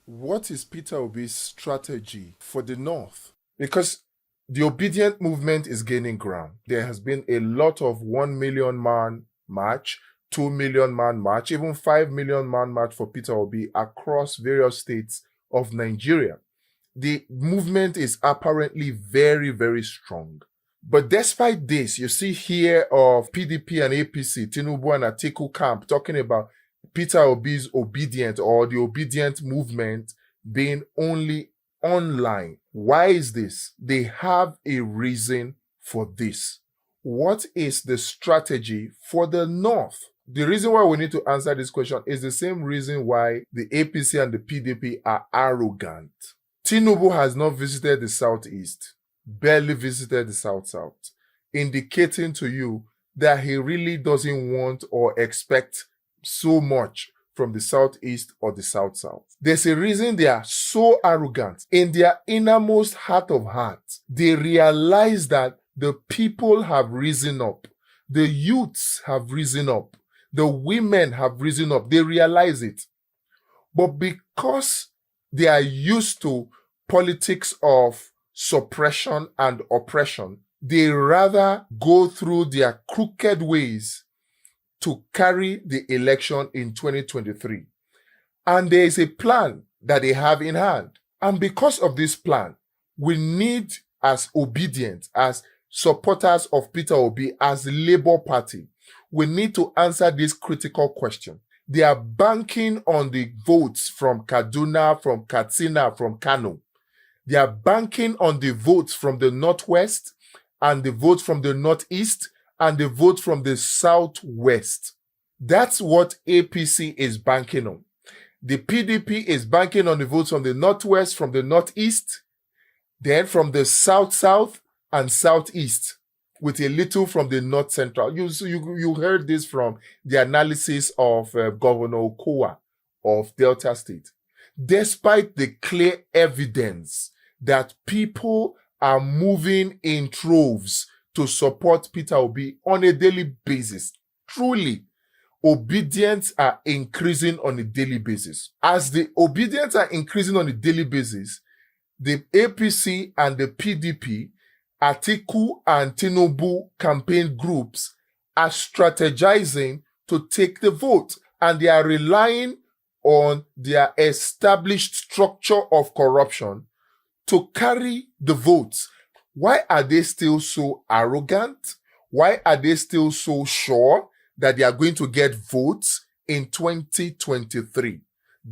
What is Peter Obi's strategy for the North? Because the Obidient movement is gaining ground. There has been a lot of 1 million man march, 2 million man march, even 5 million man march for Peter Obi across various states of Nigeria. The movement is apparently very, very strong. But despite this, you see here of PDP and APC, Tinubu and Atiku camp talking about Peter Obi's Obidient or the Obidient movement being only online. Why is this? They have a reason for this. What is the strategy for the North? The reason why we need to answer this question is the same reason why the APC and the PDP are arrogant. Tinubu has not visited the Southeast, barely visited the South-South, indicating to you that he really doesn't want or expect so much from the Southeast or the South-South. There's a reason they are so arrogant. In their innermost heart of hearts, they realize that the people have risen up. The youths have risen up. The women have risen up. They realize it. But because they are used to politics of suppression and oppression, they rather go through their crooked ways to carry the election in 2023. And there is a plan that they have in hand. And because of this plan, we need, as Obidient, as supporters of Peter Obi, as the Labour Party, we need to answer this critical question. They are banking on the votes from Kaduna, from Katsina, from Kano. They are banking on the votes from the Northwest and the votes from the Northeast and the votes from the Southwest. That's what APC is banking on. The PDP is banking on the votes from the Northwest, from the Northeast, then from the South-South and Southeast, with a little from the North Central. You heard this from the analysis of Governor Okowa of Delta State. Despite the clear evidence that people are moving in troves to support Peter Obi on a daily basis, truly, obedience are increasing on a daily basis. As the obedience are increasing on a daily basis, the APC and the PDP, Atiku and Tinubu campaign groups are strategizing to take the vote, and they are relying on their established structure of corruption to carry the votes. Why are they still so arrogant? Why are they still so sure that they are going to get votes in 2023,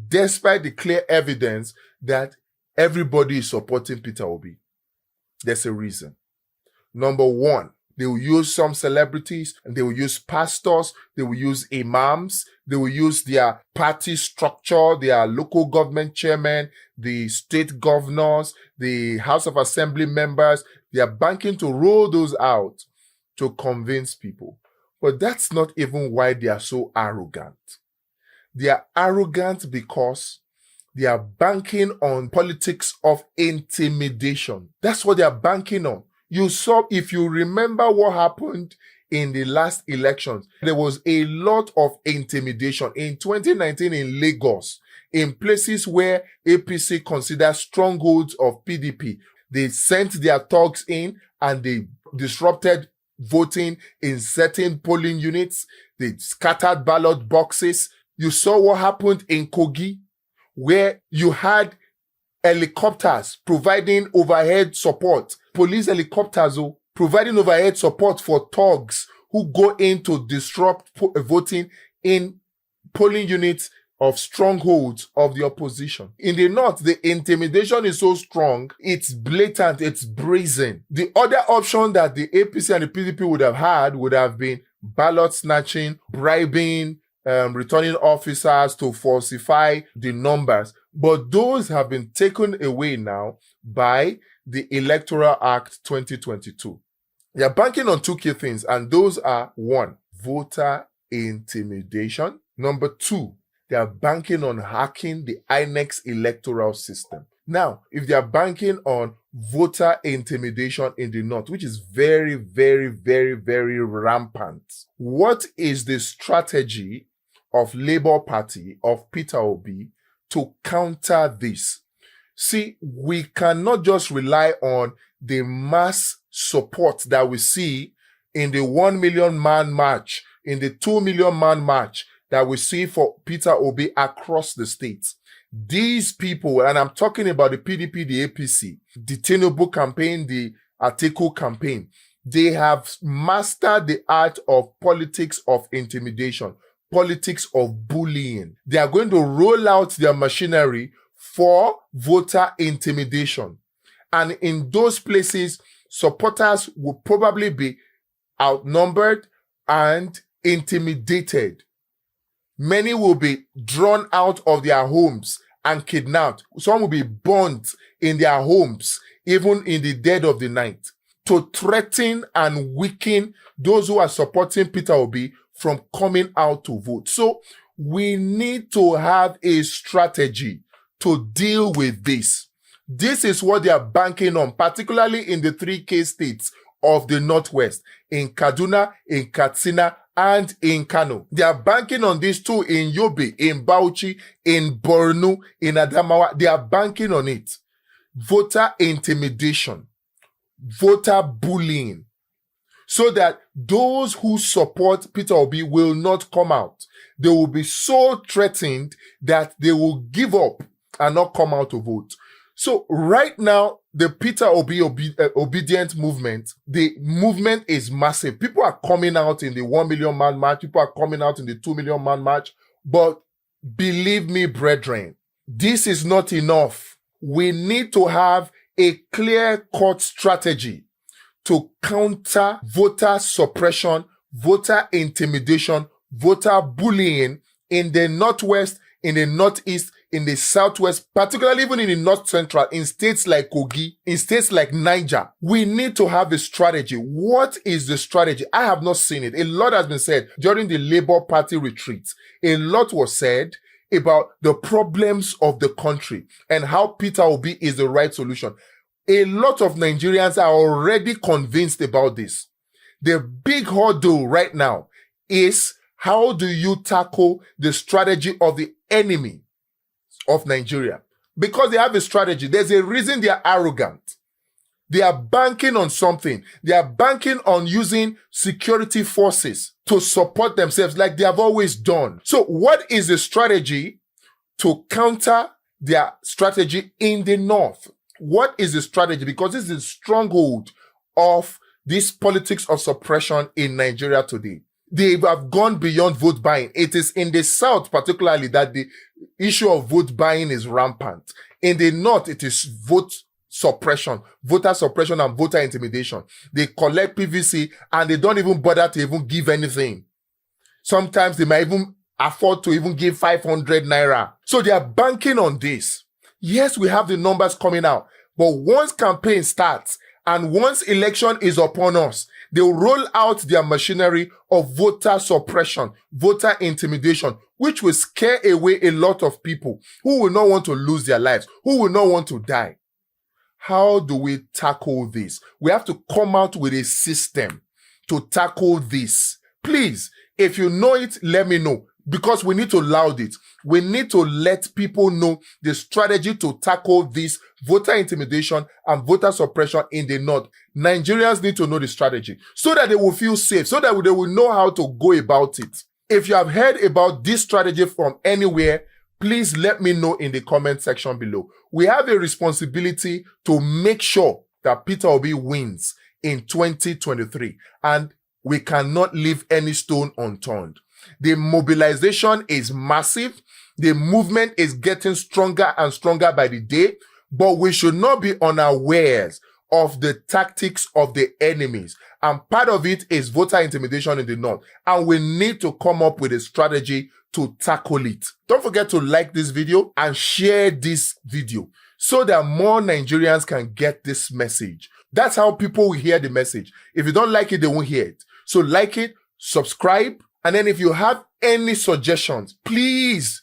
despite the clear evidence that everybody is supporting Peter Obi? There's a reason. Number one, they will use some celebrities, and they will use pastors, they will use imams, they will use their party structure, their local government chairmen, the state governors, the House of Assembly members. They are banking to roll those out to convince people. But that's not even why they are so arrogant. They are arrogant because they are banking on politics of intimidation. That's what they are banking on. You saw, if you remember what happened in the last elections, there was a lot of intimidation in 2019 in Lagos, in places where APC considered strongholds of PDP. They sent their thugs in and they disrupted voting in certain polling units. They scattered ballot boxes. You saw what happened in Kogi, where you had helicopters providing overhead support, police helicopters providing overhead support for thugs who go in to disrupt voting in polling units of strongholds of the opposition. In the North, the intimidation is so strong, it's blatant, it's brazen. The other option that the APC and the PDP would have had would have been ballot snatching, bribing, returning officers to falsify the numbers. But those have been taken away now by the Electoral Act 2022. They are banking on two key things, and those are: one, voter intimidation. Number two, they are banking on hacking the INEC electoral system. Now, if they are banking on voter intimidation in the North, which is very, very, very, very rampant, what is the strategy of Labour Party, of Peter Obi, to counter this. See, we cannot just rely on the mass support that we see in the 1 million man march, in the 2 million man march that we see for Peter Obi across the states. These people, and I'm talking about the PDP, the APC, the Tinubu campaign, the Atiku campaign, they have mastered the art of politics of intimidation, politics of bullying. They are going to roll out their machinery for voter intimidation. And in those places, supporters will probably be outnumbered and intimidated. Many will be drawn out of their homes and kidnapped. Some will be burnt in their homes, even in the dead of the night, to threaten and weaken those who are supporting Peter Obi from coming out to vote. So we need to have a strategy to deal with this. This is what they are banking on, particularly in the 3K states of the Northwest, in Kaduna, in Katsina, and in Kano. They are banking on this too in Yobe, in Bauchi, in Borno, in Adamawa. They are banking on it. Voter intimidation, voter bullying, so that those who support Peter Obi will not come out. They will be so threatened that they will give up and not come out to vote. So right now, the Peter Obi Obidient movement, the movement is massive. People are coming out in the 1 million man march. People are coming out in the 2 million man march. But believe me, brethren, this is not enough. We need to have a clear-cut strategy to counter voter suppression, voter intimidation, voter bullying in the Northwest, in the Northeast, in the Southwest, particularly even in the North Central, in states like Kogi, in states like Niger. We need to have a strategy. What is the strategy? I have not seen it. A lot has been said during the Labour Party retreat. A lot was said about the problems of the country and how Peter Obi is the right solution. A lot of Nigerians are already convinced about this. The big hurdle right now is, how do you tackle the strategy of the enemy of Nigeria? Because they have a strategy. There's a reason they are arrogant. They are banking on something. They are banking on using security forces to support themselves like they have always done. So what is the strategy to counter their strategy in the North? What is the strategy? Because this is the stronghold of this politics of suppression in Nigeria today. They have gone beyond vote buying. It is in the South particularly that the issue of vote buying is rampant. In the North, it is voter suppression and voter intimidation. They collect PVC and they don't even bother to even give anything. Sometimes they might even afford to even give 500 naira. So they are banking on this. Yes, we have the numbers coming out, but once campaign starts and once election is upon us, they will roll out their machinery of voter suppression, voter intimidation, which will scare away a lot of people who will not want to lose their lives, who will not want to die. How do we tackle this? We have to come out with a system to tackle this. Please, if you know it, let me know, because we need to laud it. We need to let people know the strategy to tackle this voter intimidation and voter suppression in the North. Nigerians need to know the strategy so that they will feel safe, so that they will know how to go about it. If you have heard about this strategy from anywhere, please let me know in the comment section below. We have a responsibility to make sure that Peter Obi wins in 2023, and we cannot leave any stone unturned. The mobilization is massive. The movement is getting stronger and stronger by the day, but we should not be unawares of the tactics of the enemies. And part of it is voter intimidation in the North. And we need to come up with a strategy to tackle it. Don't forget to like this video and share this video so that more Nigerians can get this message. That's how people will hear the message. If you don't like it, they won't hear it. So like it, subscribe, and then if you have any suggestions, please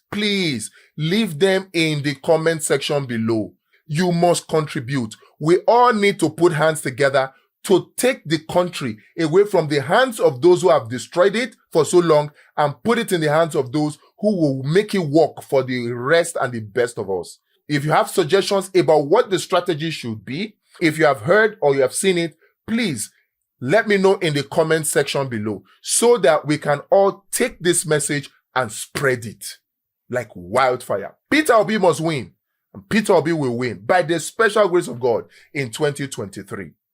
leave them in the comment section below. You must contribute. We all need to put hands together to take the country away from the hands of those who have destroyed it for so long and put it in the hands of those who will make it work for the rest and the best of us. If you have suggestions about what the strategy should be, if you have heard or you have seen it, please let me know in the comment section below so that we can all take this message and spread it like wildfire. Peter Obi must win, and Peter Obi will win by the special grace of God in 2023.